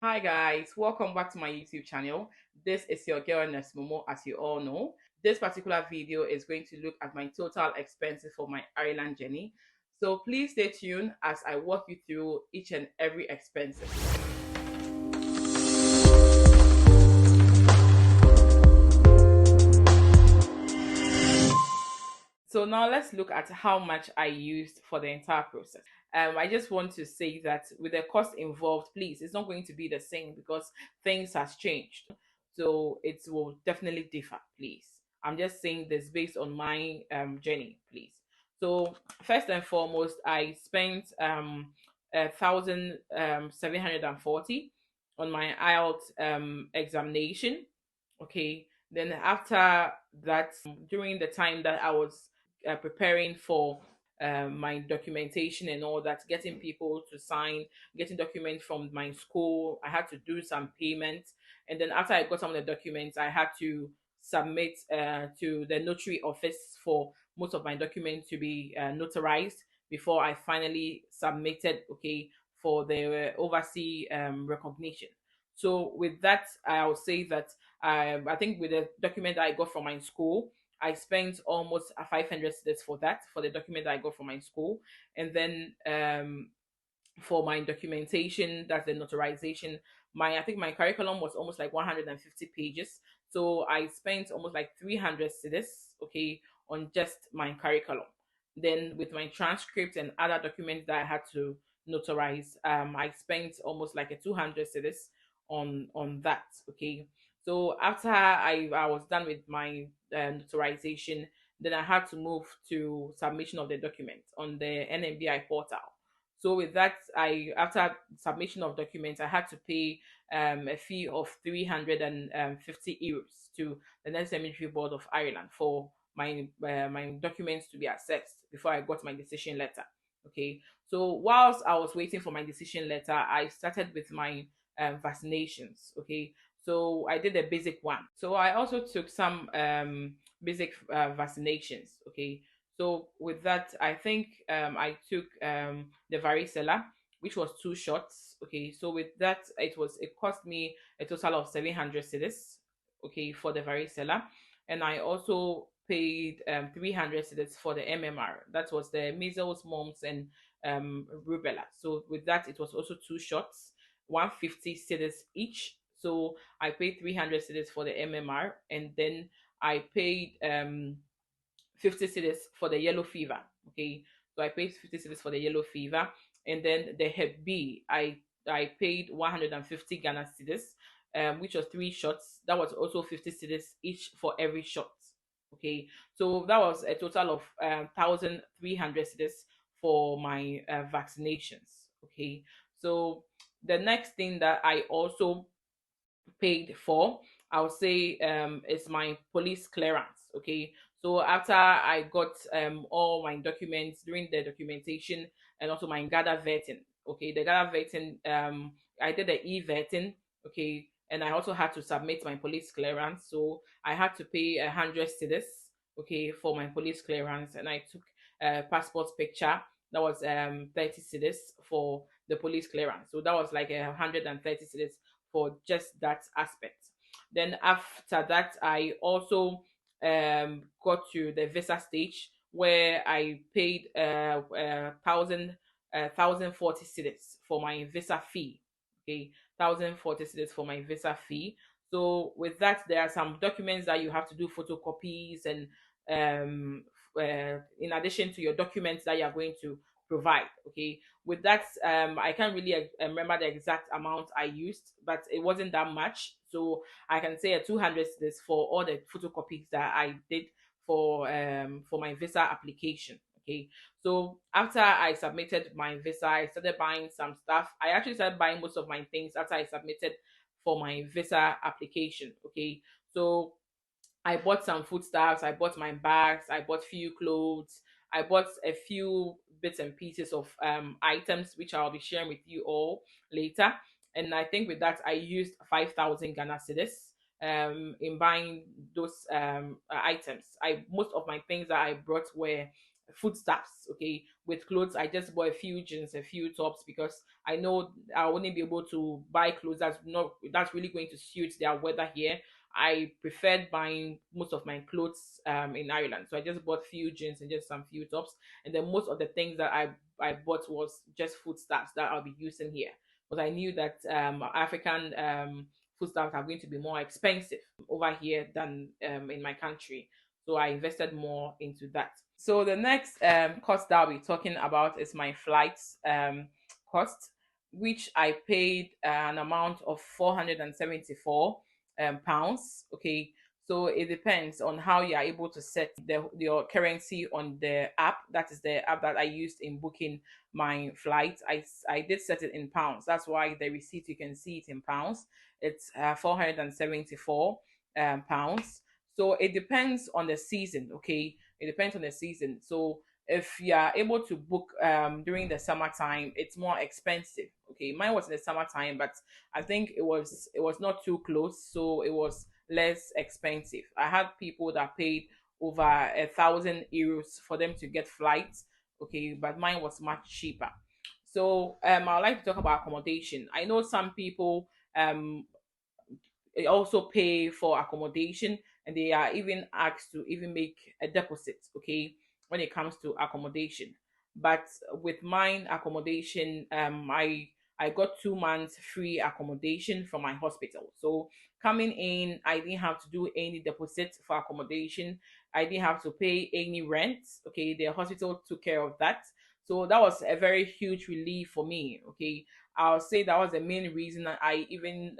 Hi guys, welcome back to my YouTube channel. This is your girl Nurse Momo, as you all know. This particular video is going to look at my total expenses for my Ireland journey. So please stay tuned as I walk you through each and every expenses. So now let's look at how much I used for the entire process. I just want to say that with the cost involved, please, it's not going to be the same because things has changed. So it will definitely differ, please. I'm just saying this based on my journey, please. So first and foremost, I spent 1,740 on my IELTS examination. Okay. Then after that, during the time that I was preparing for my documentation and all that, getting people to sign, getting documents from my school. I had to do some payments, and then after I got some of the documents, I had to submit to the notary office for most of my documents to be notarized before I finally submitted. Okay, for the overseas recognition. So with that, I'll say that I think with the document that I got from my school, I spent almost 500 cedis for that, for the document that I got from my school. And then for my documentation, that's the notarization, I think my curriculum was almost like 150 pages. So I spent almost like 300 cedis, okay, on just my curriculum. Then with my transcript and other documents that I had to notarize, I spent almost like a 200 cedis on that, okay. So after I was done with my notarization, then I had to move to submission of the document on the NMBI portal. So with that, I after submission of documents, I had to pay a fee of 350 euros to the National Cemetery Board of Ireland for my documents to be assessed before I got my decision letter. Okay, so whilst I was waiting for my decision letter, I started with my vaccinations. Okay, so I did a basic one. So I also took some basic vaccinations. Okay, so with that, I think I took the varicella, which was 2 shots. Okay, so with that, it cost me a total of 700 cedis. Okay, for the varicella, and I also paid 300 cedis for the MMR. That was the measles, mumps, and rubella. So with that, it was also 2 shots, 150 cedis each. So I paid 300 cedis for the MMR, and then I paid 50 cedis for the yellow fever. Okay, so I paid 50 cedis for the yellow fever, and then the Hep B, I paid 150 Ghana cedis, which was 3 shots. That was also 50 cedis each for every shot. Okay, so that was a total of 1,300 cedis for my vaccinations. Okay, so the next thing that I also paid for, I would say, is my police clearance. Okay, so after I got all my documents during the documentation and also my gather vetting. Okay, the gather vetting, I did the e-vetting. Okay, and I also had to submit my police clearance, so I had to pay 100 cedis. Okay, for my police clearance, and I took a passport picture. That was 30 cedis for the police clearance, so that was like 130 cedis for just that aspect. Then after that, I also got to the visa stage where I paid 1,040 cedis for my visa fee. Okay, 1,040 cedis for my visa fee. So with that, there are some documents that you have to do photocopies, and in addition to your documents that you are going to provide. Okay, with that, I can't really remember the exact amount I used, but it wasn't that much. So I can say a 200 this for all the photocopies that I did for my visa application. Okay, so after I submitted my visa, I started buying some stuff. I actually started buying most of my things after I submitted for my visa application. Okay, so I bought some foodstuffs, I bought my bags, I bought few clothes, I bought a few bits and pieces of items which I'll be sharing with you all later. And I think with that I used 5,000 Ghana cedis in buying those items. I Most of my things that I brought were foodstuffs. Okay, with clothes, I just bought a few jeans, a few tops, because I know I wouldn't be able to buy clothes that's really going to suit their weather here. I preferred buying most of my clothes in Ireland, so I just bought few jeans and just some few tops, and then most of the things that I bought was just foodstuffs that I'll be using here. But I knew that African foodstuffs are going to be more expensive over here than in my country. So I invested more into that. So the next cost that I'll be talking about is my flights cost, which I paid an amount of 474 pounds. Okay, so it depends on how you are able to set your currency on the app. That is the app that I used in booking my flight. I did set it in pounds. That's why the receipt, you can see it in pounds. It's 474 pounds. So it depends on the season. Okay, it depends on the season. So if you are able to book during the summertime, it's more expensive. Okay, mine was in the summertime, but I think it was not too close, so it was less expensive. I had people that paid over 1,000 euros for them to get flights. Okay, but mine was much cheaper. So I'd like to talk about accommodation. I know some people also pay for accommodation, and they are even asked to even make a deposit, okay, when it comes to accommodation. But with mine accommodation, I got 2 months free accommodation from my hospital. So coming in, I didn't have to do any deposit for accommodation. I didn't have to pay any rent. Okay, the hospital took care of that. So that was a very huge relief for me. Okay, I'll say that was the main reason that I even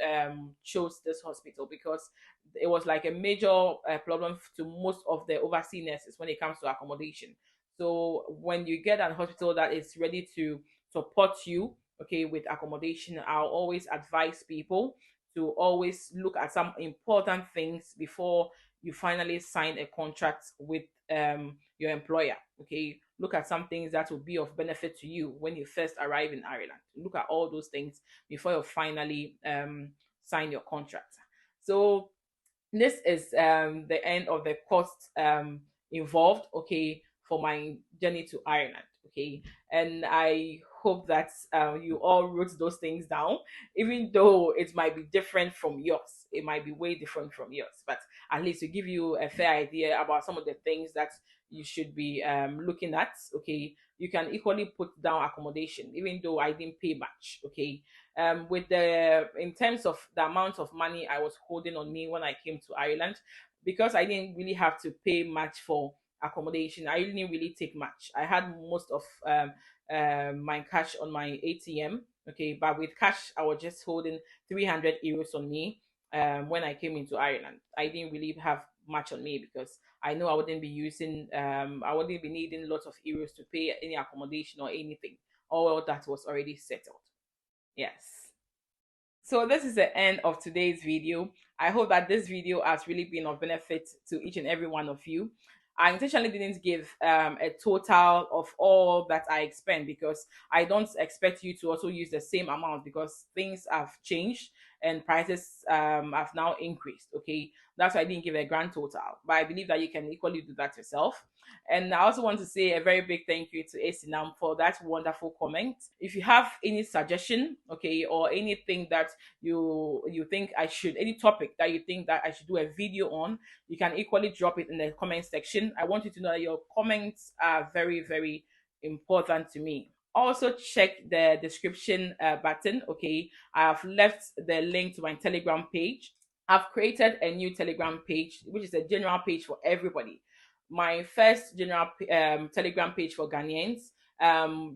chose this hospital, because it was like a major problem to most of the overseas nurses when it comes to accommodation. So when you get a hospital that is ready to support you, okay, with accommodation, I'll always advise people to always look at some important things before you finally sign a contract with your employer. Okay, look at some things that will be of benefit to you when you first arrive in Ireland. Look at all those things before you finally sign your contract. So this is the end of the cost involved, okay, for my journey to Ireland. Okay, and I hope that you all wrote those things down, even though it might be different from yours. It might be way different from yours, but at least to give you a fair idea about some of the things that you should be looking at. Okay, you can equally put down accommodation, even though I didn't pay much. Okay, with the in terms of the amount of money I was holding on me when I came to Ireland, because I didn't really have to pay much for accommodation. I didn't really take much. I had most of my cash on my ATM. Okay, but with cash, I was just holding 300 euros on me. When I came into Ireland, I didn't really have much on me, because I know I wouldn't be needing lots of euros to pay any accommodation or anything. All that was already settled. Yes. So this is the end of today's video. I hope that this video has really been of benefit to each and every one of you. I intentionally didn't give a total of all that I expend, because I don't expect you to also use the same amount, because things have changed and prices have now increased. Okay, that's why I didn't give a grand total, but I believe that you can equally do that yourself. And I also want to say a very big thank you to Asinam for that wonderful comment. If you have any suggestion, okay, or anything that you think I should, any topic that you think that I should do a video on, you can equally drop it in the comment section. I want you to know that your comments are very, very important to me. Also check the description button. Okay, I have left the link to my Telegram page. I've created a new Telegram page, which is a general page for everybody. My first general Telegram page for Ghanaians.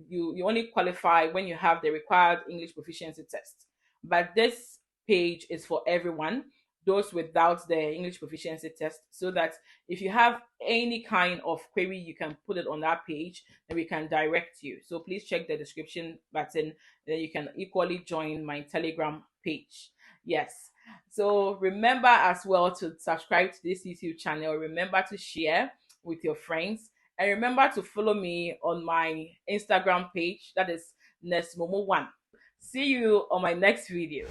You only qualify when you have the required English proficiency test. But this page is for everyone, those without the English proficiency test, so that if you have any kind of query, you can put it on that page and we can direct you. So please check the description button, then you can equally join my Telegram page. Yes. So remember as well to subscribe to this YouTube channel. Remember to share with your friends. And remember to follow me on my Instagram page. That is Nesmomo1. See you on my next video.